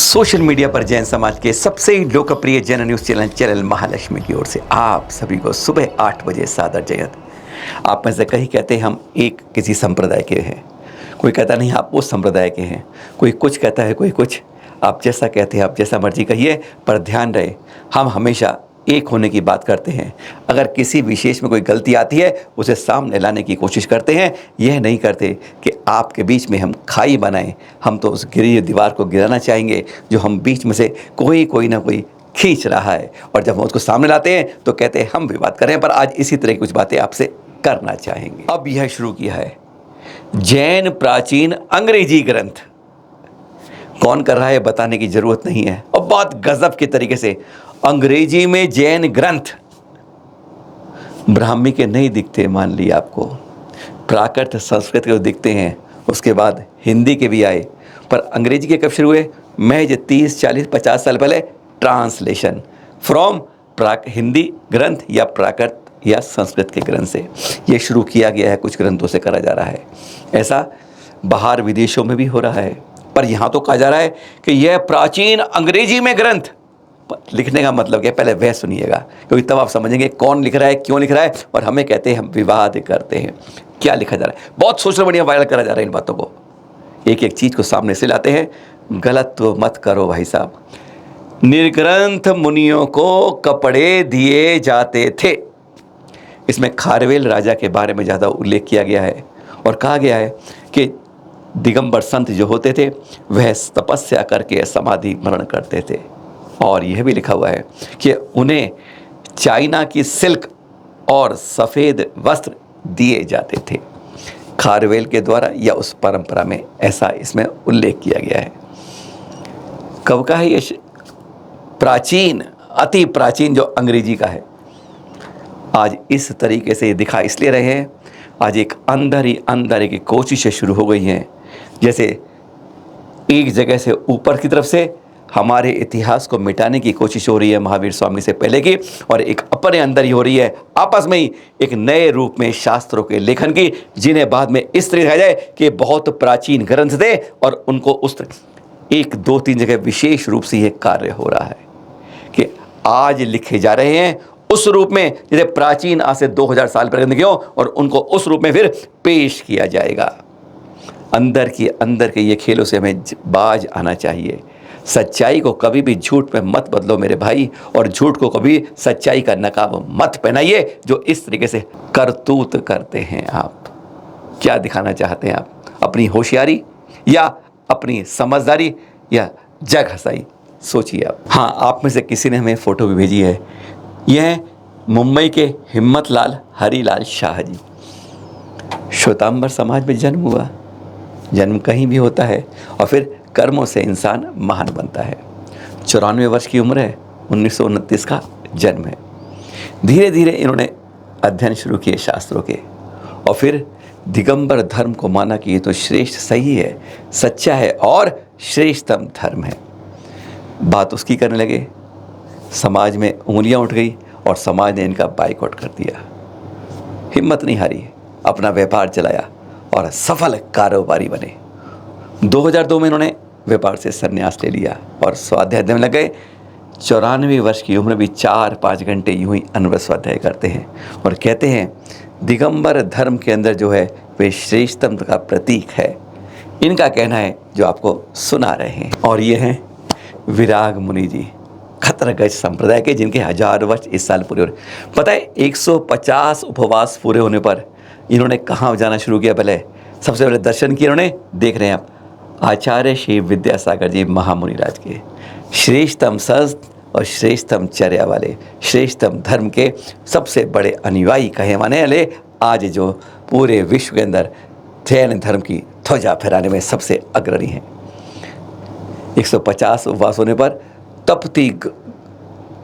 Social media पर जैन समाज के सबसे लोकप्रिय जैन न्यूज़ चैनल महालक्ष्मी की ओर से आप सभी को सुबह 8 बजे सादर जय हिंद। आप में से कई कहते हैं हम एक किसी संप्रदाय के हैं, कोई कहता नहीं आप उस संप्रदाय के हैं, कोई कुछ कहता है कोई कुछ। आप जैसा कहते हैं, आप जैसा मर्जी कहिए, पर ध्यान रहे हम हमेशा एक होने की बात करते हैं। अगर किसी विशेष में कोई गलती आती है उसे सामने लाने की कोशिश करते हैं। यह नहीं करते कि आपके बीच में हम खाई बनाएं। हम तो उस गिरी हुई दीवार को गिराना चाहेंगे जो हम बीच में से कोई ना कोई खींच रहा है, और जब हम उसको सामने लाते हैं तो कहते हैं हम विवाद कर रहे हैं। पर आज इसी तरह की कुछ बातें आपसे करना चाहेंगे। अब यह शुरू किया है जैन प्राचीन अंग्रेजी ग्रंथ। कौन कर रहा है बताने की जरूरत नहीं है। और बहुत गजब के तरीके से अंग्रेजी में जैन ग्रंथ ब्राह्मी के नहीं दिखते, मान लिया आपको, प्राकृत संस्कृत के दिखते हैं, उसके बाद हिंदी के भी आए। पर अंग्रेजी के कब शुरू हुए? महज 30, 40, 50 साल पहले ट्रांसलेशन फ्रॉम हिंदी ग्रंथ या प्राकृत या संस्कृत के ग्रंथ से ये शुरू किया गया है। कुछ ग्रंथों से करा जा रहा है। ऐसा बाहर विदेशों में भी हो रहा है, पर यहाँ तो कहा जा रहा है कि यह प्राचीन अंग्रेजी में ग्रंथ। लिखने का मतलब क्या, पहले वह सुनिएगा, क्योंकि तब आप समझेंगे कौन लिख रहा है, क्यों लिख रहा है, और हमें कहते हैं हम विवाद करते हैं। क्या लिखा जा रहा है? बहुत सोशल मीडिया वायरल करा जा रहा है इन बातों को। एक एक चीज़ को सामने से लाते हैं। गलत तो मत करो भाई साहब। निर्ग्रंथ मुनियों को कपड़े दिए जाते थे। इसमें खारवेल राजा के बारे में ज़्यादा उल्लेख किया गया है और कहा गया है कि दिगंबर संत जो होते थे वह तपस्या करके समाधि मरण करते थे। और यह भी लिखा हुआ है कि उन्हें चाइना की सिल्क और सफ़ेद वस्त्र दिए जाते थे। खारवेल के द्वारा या उस परंपरा में ऐसा इसमें उल्लेख किया गया है। कब का है ये? प्राचीन, अति प्राचीन जो अंग्रेजी का है। आज इस तरीके से दिखा इसलिए रहे हैं, आज एक अंदर ही अंदर की कोशिशें शुरू हो गई हैं। जैसे एक जगह से ऊपर की तरफ से हमारे इतिहास को मिटाने की कोशिश हो रही है महावीर स्वामी से पहले की, और एक अपने अंदर ही हो रही है आपस में ही एक नए रूप में शास्त्रों के लेखन की, जिन्हें बाद में इस तरह दिखाया जाए कि बहुत प्राचीन ग्रंथ थे और उनको उस एक दो तीन जगह विशेष रूप से यह कार्य हो रहा है कि आज लिखे जा रहे हैं उस रूप में जैसे प्राचीन आज से 2000 साल पहले लिखे हो, और उनको उस रूप में फिर पेश किया जाएगा। अंदर के ये खेलों से हमें बाज आना चाहिए। सच्चाई को कभी भी झूठ में मत बदलो मेरे भाई, और झूठ को कभी सच्चाई का नकाब मत पहनाइए जो इस तरीके से करतूत करते हैं। आप क्या दिखाना चाहते हैं? आप अपनी होशियारी या अपनी समझदारी या जग हंसाई? सोचिए आप। हाँ, आप में से किसी ने हमें फ़ोटो भी भेजी है। यह मुंबई के हिम्मतलाल हरीलाल शाह जी। श्वेतांबर समाज में जन्म हुआ। जन्म कहीं भी होता है और फिर कर्मों से इंसान महान बनता है। 94 वर्ष की उम्र है। 1929 का जन्म है। धीरे धीरे इन्होंने अध्ययन शुरू किए शास्त्रों के, और फिर दिगंबर धर्म को माना कि ये तो श्रेष्ठ, सही है, सच्चा है और श्रेष्ठतम धर्म है। बात उसकी करने लगे। समाज में उंगलियां उठ गई और समाज ने इनका बाइकआउट कर दिया। हिम्मत नहीं हारी, अपना व्यापार चलाया और सफल कारोबारी बने। 2002 में इन्होंने व्यापार से संन्यास ले लिया और स्वाध्याय में लग गए। 94 वर्ष की उम्र भी 4-5 घंटे यूं ही अनवरत स्वाध्याय करते हैं और कहते हैं दिगंबर धर्म के अंदर जो है वे श्रेष्ठतम का प्रतीक है। इनका कहना है जो आपको सुना रहे हैं। और ये हैं विराग मुनि जी, खतरगज संप्रदाय के, जिनके 1000 वर्ष इस साल पूरे हो रहे। पता है 150 उपवास पूरे होने पर इन्होंने कहाँ जाना शुरू किया? पहले सबसे पहले दर्शन किए इन्होंने, देख रहे हैं आप, आचार्य श्री विद्यासागर जी महामुनि राज के, श्रेष्ठतम संत और श्रेष्ठतम चर्या वाले, श्रेष्ठतम धर्म के सबसे बड़े अनुयायी कहे माने वाले, आज जो पूरे विश्व के अंदर जैन धर्म की ध्वजा फहराने में सबसे अग्रणी हैं। 150 उपवास होने पर तपती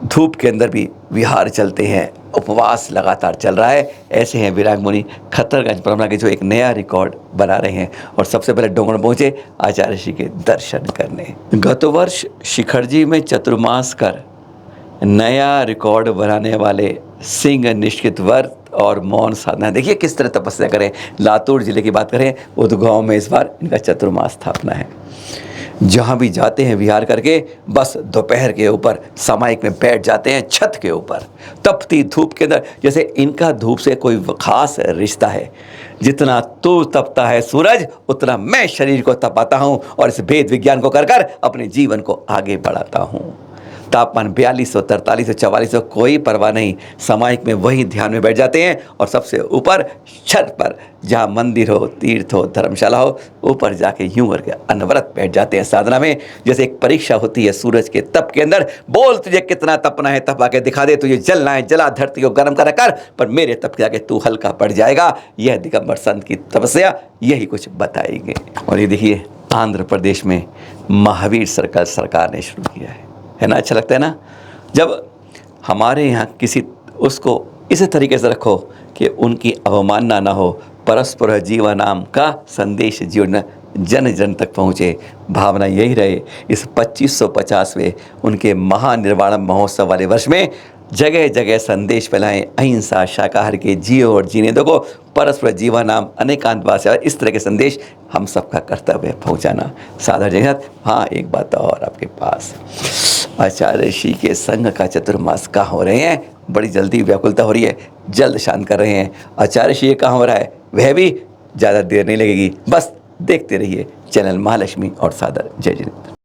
धूप के अंदर भी विहार चलते हैं, उपवास लगातार चल रहा है। ऐसे हैं विराग मुनि, खतरगंज परंपरा के, जो एक नया रिकॉर्ड बना रहे हैं और सबसे पहले डोंगड़ पहुंचे आचार्य श्री के दर्शन करने। गत वर्ष शिखर जी में चतुर्मास कर नया रिकॉर्ड बनाने वाले सिंह निश्चित व्रत और मौन साधना। देखिए किस तरह तपस्या करें। लातूर जिले की बात करें, उदगांव में इस बार इनका चतुर्मास स्थापना है। जहाँ भी जाते हैं विहार करके बस दोपहर के ऊपर सामायिक में बैठ जाते हैं छत के ऊपर तपती धूप के अंदर, जैसे इनका धूप से कोई खास रिश्ता है। जितना तू तपता है सूरज उतना मैं शरीर को तपाता हूँ और इस भेद विज्ञान को कर कर अपने जीवन को आगे बढ़ाता हूँ। तापमान 4200, 4300, 4400 कोई परवाह नहीं, सामायिक में वही ध्यान में बैठ जाते हैं और सबसे ऊपर छत पर जहाँ मंदिर हो, तीर्थ हो, धर्मशाला हो, ऊपर जाके यूं करके अनवरत बैठ जाते हैं साधना में। जैसे एक परीक्षा होती है सूरज के तप के अंदर, बोल तुझे कितना तपना है, तपा के दिखा दे, तुझे जलना है जला, धरती को गर्म करा कर, पर मेरे तप के आगे तू हल्का पड़ जाएगा। यह दिगंबर संत की तपस्या यही कुछ बताएंगे। और ये देखिए आंध्र प्रदेश में महावीर सर्कल सरकार ने शुरू किया है ना। अच्छा लगता है ना जब हमारे यहाँ किसी उसको इस तरीके से रखो कि उनकी अवमानना ना हो, परस्पर जीवनाम का संदेश जीवन जन जन तक पहुँचे। भावना यही रहे इस 2550वें उनके महानिर्वाण महोत्सव वाले वर्ष में जगह जगह संदेश फैलाएं, अहिंसा, शाकाहार के जियो और जीने दो को, परस्पर जीवनाम, अनेकांतवास, इस तरह के संदेश हम सबका कर्तव्य है पहुँचाना। साधारण जगत। हाँ एक बात और आपके पास, आचार्य ऋषि के संघ का चतुर्मास कहाँ हो रहे हैं, बड़ी जल्दी व्याकुलता हो रही है, जल्द शांत कर रहे हैं। आचार्य ऋषि कहाँ हो रहा है वह भी ज़्यादा देर नहीं लगेगी, बस देखते रहिए चैनल महालक्ष्मी और सादर जय जिनेंद्र।